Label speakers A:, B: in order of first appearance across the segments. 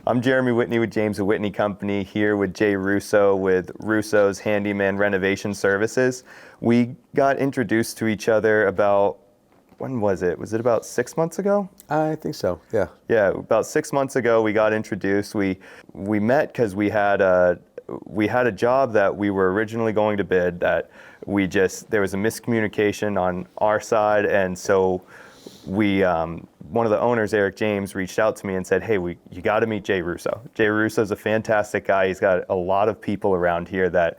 A: I'm Jeremy Whitney with James & Whitney Company, here with Jay Russo with Russo's Handyman Renovation Services. We got introduced to each other about, when was it? Was it about 6 months ago?
B: I think so, yeah.
A: Yeah, about 6 months ago we got introduced. We met because we had a job that we were originally going to bid that there was a miscommunication on our side, and so one of the owners, Eric James, reached out to me and said, hey, you got to meet Jay Russo. Jay Russo's a fantastic guy. He's got a lot of people around here that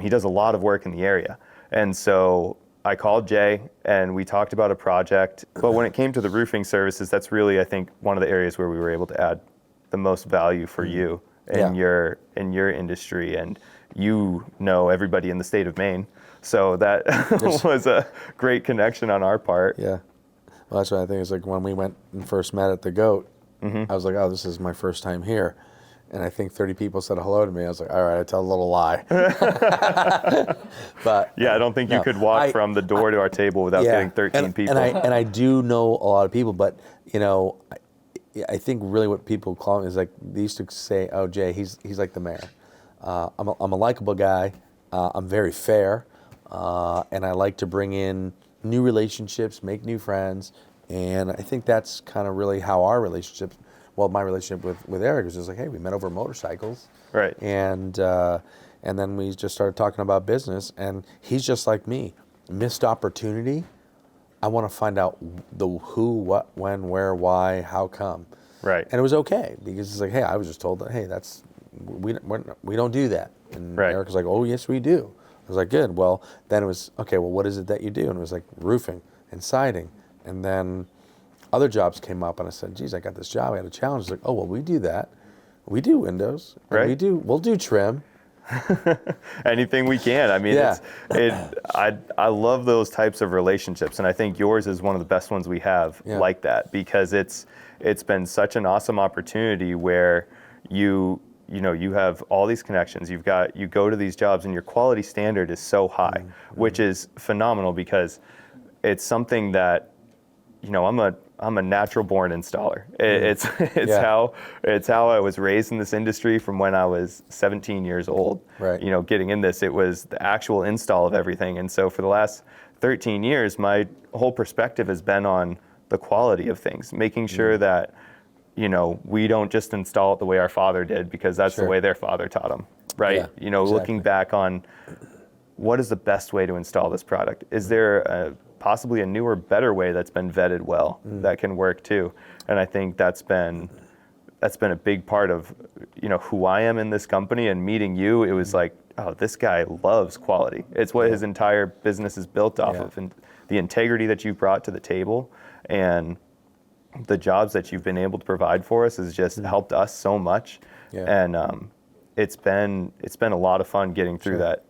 A: he does a lot of work in the area. And so I called Jay and we talked about a project. But when it came to the roofing services, that's really, I think, one of the areas where we were able to add the most value for you in your industry. And you know everybody in the state of Maine. So that was a great connection on our part.
B: Yeah. Well, that's what I think. It's like when we went and first met at the Goat, I was like, oh, this is my first time here. And I think 30 people said hello to me. I was like, all right, I tell a little lie. But
A: yeah, I don't think you could walk from the door to our table without getting 13 people.
B: And I do know a lot of people, but you know, I think really what people call me is like, they used to say, oh, Jay, he's like the mayor. I'm a likable guy. I'm very fair. And I like to bring in new relationships, make new friends, and I think that's kind of really how our relationship, my relationship with Eric was just like, hey, we met over motorcycles,
A: right?
B: And then we just started talking about business, and he's just like me, missed opportunity. I want to find out the who, what, when, where, why, how come,
A: right?
B: And it was okay because it's like, hey, I was just told that, hey, we don't do that, and Eric was like, oh, yes, we do. I was like, good. Well, then it was, okay, well, what is it that you do? And it was like roofing and siding. And then other jobs came up, and I said, geez, I got this job. I had a challenge. It's like, oh, well, we do that. We do windows.
A: Right.
B: We'll do trim.
A: Anything we can. I mean, I love those types of relationships, and I think yours is one of the best ones we have like that, because it's been such an awesome opportunity where you have all these connections. You go to these jobs and your quality standard is so high, which is phenomenal, because it's something that, I'm a natural born installer. It's how I was raised in this industry from when I was 17 years old.
B: Right.
A: Getting in this, it was the actual install of everything. And so for the last 13 years, my whole perspective has been on the quality of things, making sure that we don't just install it the way our father did, because that's the way their father taught them, right?
B: Yeah,
A: looking back on what is the best way to install this product? Is there possibly a newer, better way that's been vetted well that can work too? And I think that's been a big part of who I am in this company. And meeting you, it was like, oh, this guy loves quality. It's what his entire business is built off of, and the integrity that you brought to the table, and the jobs that you've been able to provide for us has just helped us so much. And it's been a lot of fun getting through that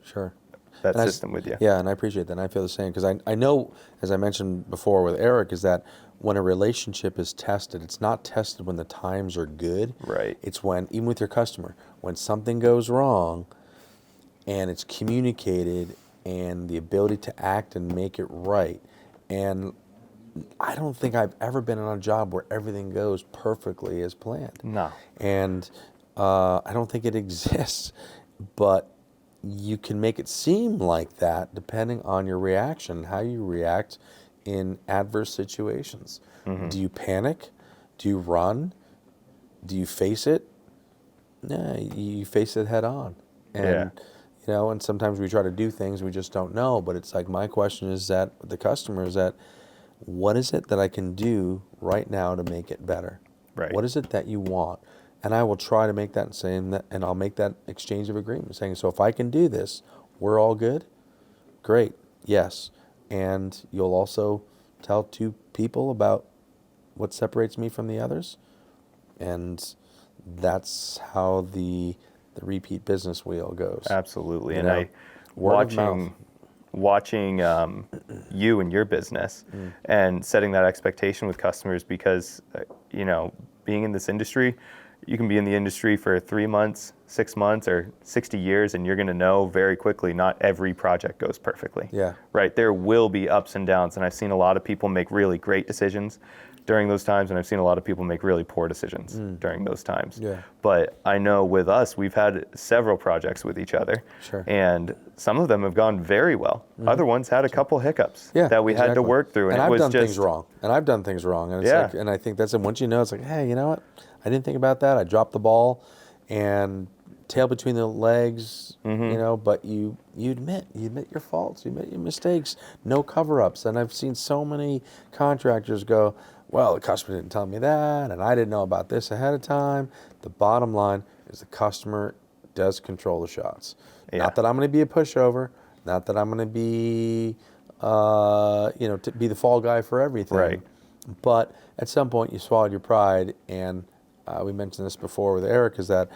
A: system with you.
B: Yeah, and I appreciate that, and I feel the same, because I know, as I mentioned before with Eric, is that when a relationship is tested, it's not tested when the times are good.
A: Right.
B: It's when, even with your customer, when something goes wrong and it's communicated, and the ability to act and make it right. And I don't think I've ever been on a job where everything goes perfectly as planned.
A: No.
B: And I don't think it exists, but you can make it seem like that depending on your reaction, how you react in adverse situations. Do you panic? Do you run? Do you face it? No, you face it head on. And and sometimes we try to do things we just don't know, but it's like, my question is that with the customer is that, what is it that I can do right now to make it better?
A: Right.
B: What is it that you want? And I will try to make that and I'll make that exchange of agreement, saying, so if I can do this, we're all good? Great, yes. And you'll also tell two people about what separates me from the others. And that's how the repeat business wheel goes.
A: Absolutely. And watching you and your business and setting that expectation with customers, because being in this industry, you can be in the industry for 3 months, 6 months, or 60 years, and you're going to know very quickly not every project goes perfectly.
B: Yeah.
A: Right? There will be ups and downs, and I've seen a lot of people make really great decisions, during those times, and I've seen a lot of people make really poor decisions during those times.
B: Yeah.
A: But I know with us, we've had several projects with each other,
B: Sure.
A: and some of them have gone very well. Other ones had a couple hiccups
B: Yeah,
A: that we had to
B: exactly.
A: work through,
B: And
A: it
B: I've
A: was
B: done
A: just
B: things wrong. And I've done things wrong. And it's
A: Yeah.
B: like, and I think that's it. Once you know, it's like, hey, you know what? I didn't think about that. I dropped the ball, and tail between the legs, you know. But you admit your faults, you admit your mistakes. No cover-ups. And I've seen so many contractors go, well, the customer didn't tell me that, and I didn't know about this ahead of time. The bottom line is the customer does control the shots.
A: Yeah.
B: Not that I'm going to be a pushover. Not that I'm going to be, to be the fall guy for everything.
A: Right.
B: But at some point, you swallowed your pride, and we mentioned this before with Eric, is that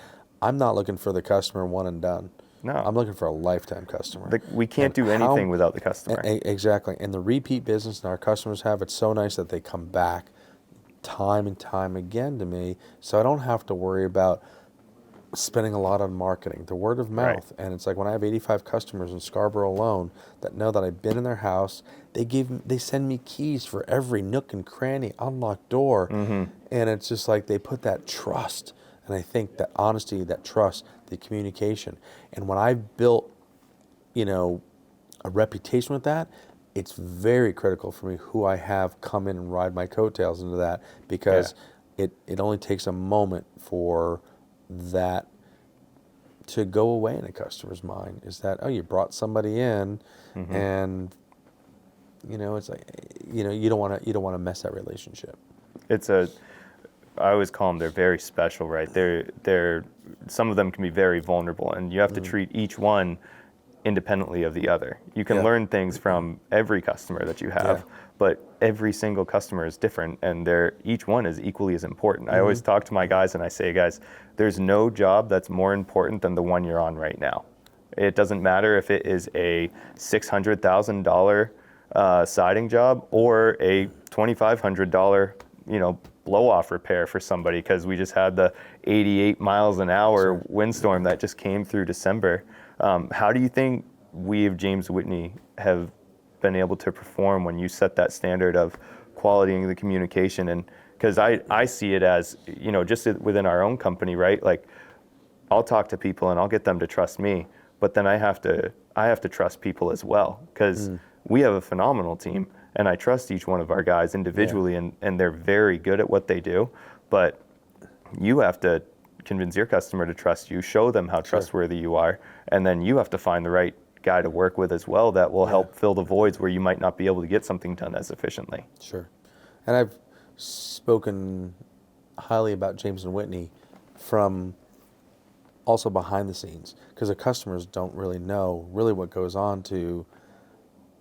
B: I'm not looking for the customer one and done.
A: No.
B: I'm looking for a lifetime customer.
A: We can't do anything without the customer.
B: Exactly. And the repeat business that our customers have, it's so nice that they come back time and time again to me, so I don't have to worry about spending a lot on marketing. The word of mouth.
A: Right.
B: And it's like when I have 85 customers in Scarborough alone that know that I've been in their house, they send me keys for every nook and cranny, unlocked door. And it's just like they put that trust. And I think that honesty, that trust, the communication. And when I've built, a reputation with that, it's very critical for me who I have come in and ride my coattails into that, because it only takes a moment for that to go away in a customer's mind, is that, oh, you brought somebody in, and it's like, you don't want to mess that relationship.
A: I always call them, they're very special, right? They're some of them can be very vulnerable, and you have to treat each one independently of the other. You can learn things from every customer that you have, but every single customer is different, and each one is equally as important. I always talk to my guys and I say, guys, there's no job that's more important than the one you're on right now. It doesn't matter if it is a $600,000 siding job or a $2,500 blow-off repair for somebody, because we just had the 88 miles an hour windstorm that just came through December. How do you think we of James Whitney have been able to perform when you set that standard of quality and the communication? And because I see it as, just within our own company, right? Like, I'll talk to people and I'll get them to trust me, but then I have to trust people as well, because we have a phenomenal team, and I trust each one of our guys individually, and they're very good at what they do. But you have to convince your customer to trust you, show them how trustworthy you are, and then you have to find the right guy to work with as well that will help fill the voids where you might not be able to get something done as efficiently.
B: Sure. And I've spoken highly about James and Whitney from also behind the scenes, because the customers don't really know what goes on to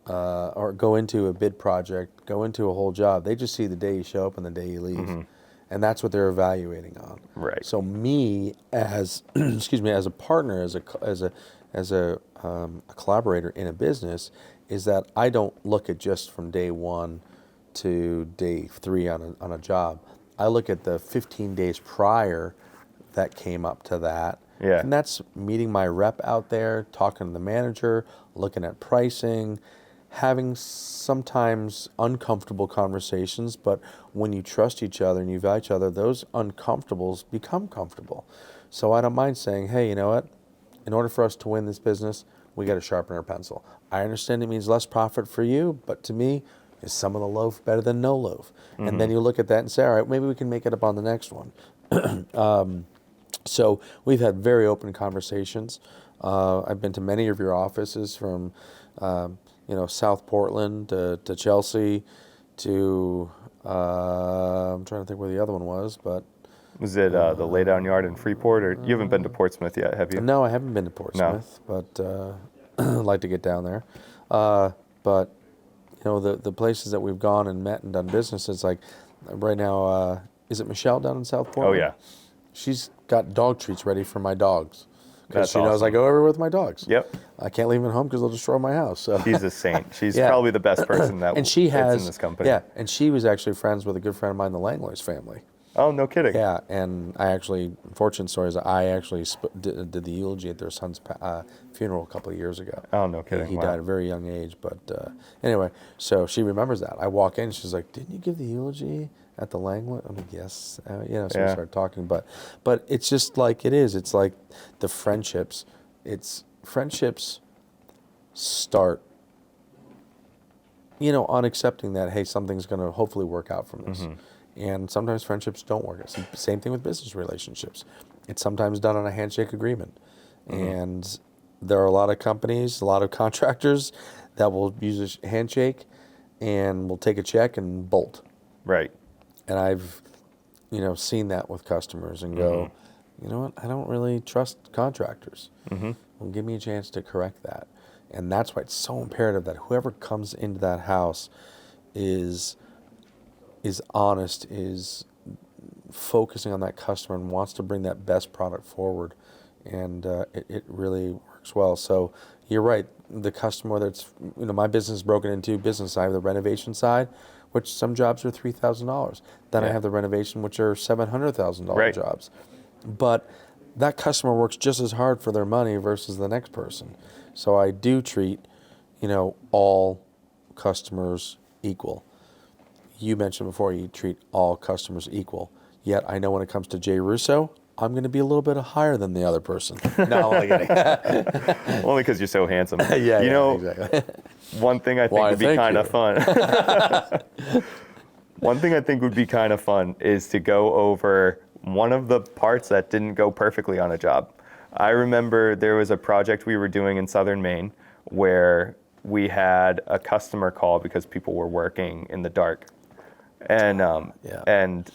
B: or go into a bid project, go into a whole job. They just see the day you show up and the day you leave. And that's what they're evaluating on.
A: Right.
B: So me as as a partner, as a collaborator in a business, is that I don't look at just from day 1 to day 3 on a job. I look at the 15 days prior that came up to that.
A: Yeah.
B: And that's meeting my rep out there, talking to the manager, looking at pricing, having sometimes uncomfortable conversations, but when you trust each other and you value each other, those uncomfortables become comfortable. So I don't mind saying, hey, you know what? In order for us to win this business, we got to sharpen our pencil. I understand it means less profit for you, but to me, is some of the loaf better than no loaf? And then you look at that and say, all right, maybe we can make it up on the next one. So we've had very open conversations. I've been to many of your offices, from South Portland to Chelsea to I'm trying to think where the other one was, but
A: Was it the laydown yard in Freeport, or you haven't been to Portsmouth yet, have you?
B: no, I haven't been to Portsmouth, but I'd like to get down there. But the places that we've gone and met and done business, it's like right now, is it Michelle down in South
A: Oh
B: Portland?
A: yeah.
B: She's got dog treats ready for my dogs, because
A: That's
B: she knows I
A: awesome.
B: go everywhere with my dogs.
A: Yep.
B: I can't leave them at home because they'll destroy my house. So.
A: She's a saint. She's
B: Yeah.
A: probably the best person that
B: And she
A: is
B: has
A: in this company.
B: Yeah, and she was actually friends with a good friend of mine, the Langlois family.
A: Oh, no kidding.
B: Yeah, and I actually, unfortunate story is, I actually did the eulogy at their son's funeral a couple of years ago.
A: Oh, no kidding.
B: He
A: Wow.
B: died at a very young age, but anyway, so she remembers that. I walk in, she's like, "Didn't you give the eulogy?" at the Langley? I mean, yes. So we
A: Yeah.
B: started talking, but it's just like it is. It's like the friendships. It's friendships start, on accepting that, hey, something's going to hopefully work out from this. And sometimes friendships don't work. It's the same thing with business relationships. It's sometimes done on a handshake agreement. And there are a lot of companies, a lot of contractors that will use a handshake and will take a check and bolt.
A: Right.
B: And I've, seen that with customers and go, you know what, I don't really trust contractors. Well, give me a chance to correct that. And that's why it's so imperative that whoever comes into that house is honest, is focusing on that customer and wants to bring that best product forward. And it really works well. So you're right. The customer, whether it's, my business is broken into business side, the renovation side, which some jobs are $3,000. Then I
A: Yeah.
B: have the renovation, which are $700,000
A: Right.
B: jobs. But that customer works just as hard for their money versus the next person. So I do treat, all customers equal. You mentioned before you treat all customers equal. Yet I know when it comes to Jay Russo, I'm going to be a little bit higher than the other person. No, I'm only kidding.
A: Only because you're so handsome.
B: Yeah, exactly.
A: One thing I think
B: Why,
A: would be
B: thank
A: kind
B: you.
A: of fun. One thing I think would be kind of fun is to go over one of the parts that didn't go perfectly on a job. I remember there was a project we were doing in southern Maine where we had a customer call because people were working in the dark. And
B: Yeah.
A: and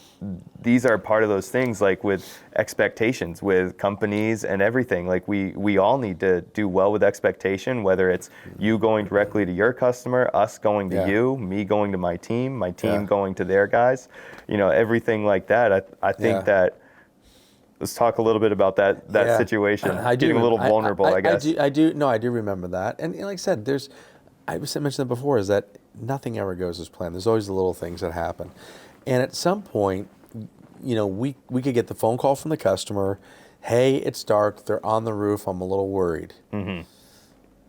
A: these are part of those things, like with expectations with companies and everything. Like we all need to do well with expectation, whether it's you going directly to your customer, us going to
B: Yeah.
A: you, me going to my team
B: Yeah.
A: going to their guys, everything like that. I think
B: Yeah.
A: that let's talk a little bit about that
B: Yeah.
A: situation.
B: I do
A: Getting a little
B: remember-
A: vulnerable, I guess.
B: I do. No, I do remember that. And like I said, I mentioned that before, is that nothing ever goes as planned. There's always the little things that happen. And at some point, we could get the phone call from the customer, hey, it's dark, they're on the roof, I'm a little worried.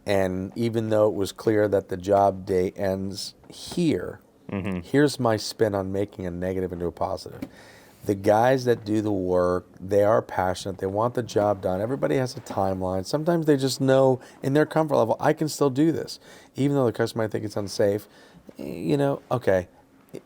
B: And even though it was clear that the job day ends here, here's my spin on making a negative into a positive. The guys that do the work, they are passionate. They want the job done. Everybody has a timeline. Sometimes they just know in their comfort level, I can still do this. Even though the customer might think it's unsafe, okay.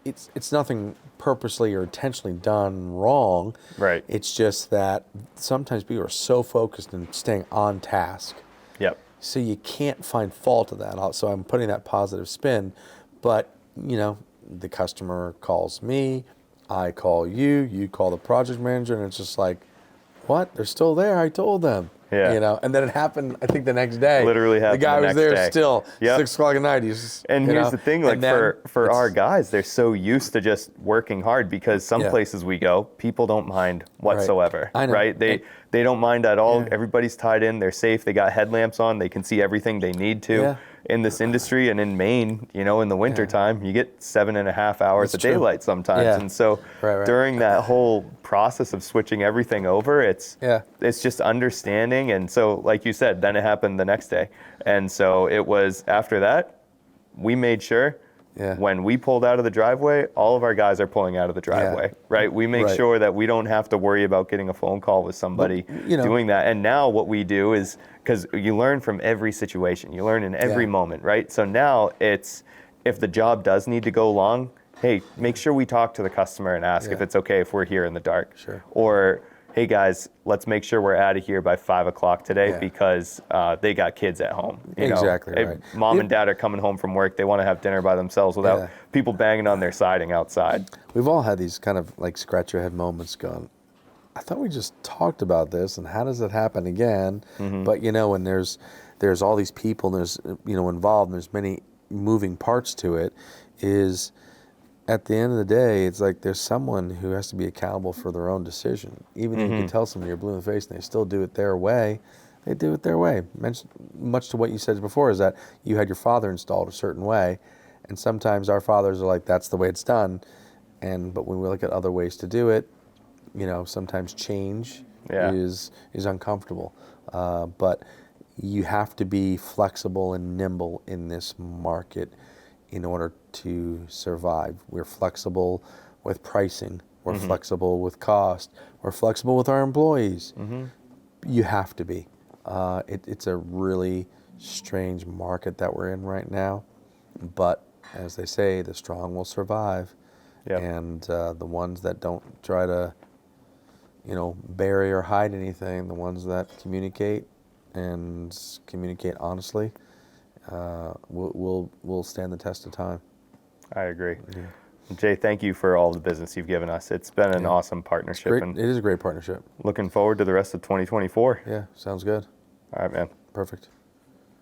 B: It's nothing purposely or intentionally done wrong.
A: Right.
B: It's just that sometimes people are so focused on staying on task.
A: Yep.
B: So you can't find fault of that. So I'm putting that positive spin. But, the customer calls me, I call you, you call the project manager, and it's just like, what? They're still there. I told them.
A: Yeah.
B: And then it happened, I think, the next day.
A: Literally happened
B: the guy
A: the
B: was
A: next
B: there
A: day.
B: still,
A: Yep.
B: 6 o'clock at night. He's just,
A: And here's the thing, like
B: and then
A: for our guys, they're so used to just working hard because some
B: Yeah.
A: places we go, people don't mind whatsoever.
B: I know.
A: Right? They don't mind at all.
B: Yeah.
A: Everybody's tied in, they're safe, they got headlamps on, they can see everything they need to.
B: Yeah.
A: In this industry and in Maine, in the winter time, you get 7.5 hours
B: That's
A: of
B: true.
A: daylight sometimes.
B: Yeah.
A: And so
B: Right.
A: during that whole process of switching everything over, it's
B: Yeah.
A: just understanding. And so, like you said, then it happened the next day. And so it was after that, we made sure
B: Yeah.
A: when we pulled out of the driveway, all of our guys are pulling out of the driveway, right? We make
B: Right.
A: sure that we don't have to worry about getting a phone call with somebody doing that. And now what we do is, because you learn from every situation, you learn in every
B: Yeah.
A: moment, right? So now it's, if the job does need to go long, hey, make sure we talk to the customer and ask if
B: Yeah.
A: it's okay if we're here in the dark.
B: Sure.
A: Or, hey guys, let's make sure we're out of here by 5 o'clock today
B: Yeah.
A: because they got kids at home.
B: Exactly
A: Hey,
B: right.
A: Mom and dad are coming home from work. They want to have dinner by themselves without
B: Yeah.
A: people banging on their siding outside.
B: We've all had these kind of like scratch your head moments going, I thought we just talked about this, and how does it happen again? But when there's all these people, and there's involved, and there's many moving parts to it, is at the end of the day, it's like there's someone who has to be accountable for their own decision. Even though you can tell somebody you're blue in the face and they still do it their way, they do it their way. Much to what you said before, is that you had your father installed a certain way, and sometimes our fathers are like, that's the way it's done. But when we look at other ways to do it, sometimes change
A: Yeah.
B: is uncomfortable. But you have to be flexible and nimble in this market in order to survive. We're flexible with pricing. We're flexible with cost. We're flexible with our employees. You have to be. It's a really strange market that we're in right now. But as they say, the strong will survive.
A: Yep.
B: And the ones that don't try to, bury or hide anything, the ones that communicate and communicate honestly, will stand the test of time.
A: I agree.
B: Yeah.
A: Jay, thank you for all the business you've given us. It's been an awesome partnership.
B: Great.
A: And
B: It is a great partnership.
A: looking forward to the rest of 2024.
B: Yeah, sounds good.
A: All right, man.
B: Perfect.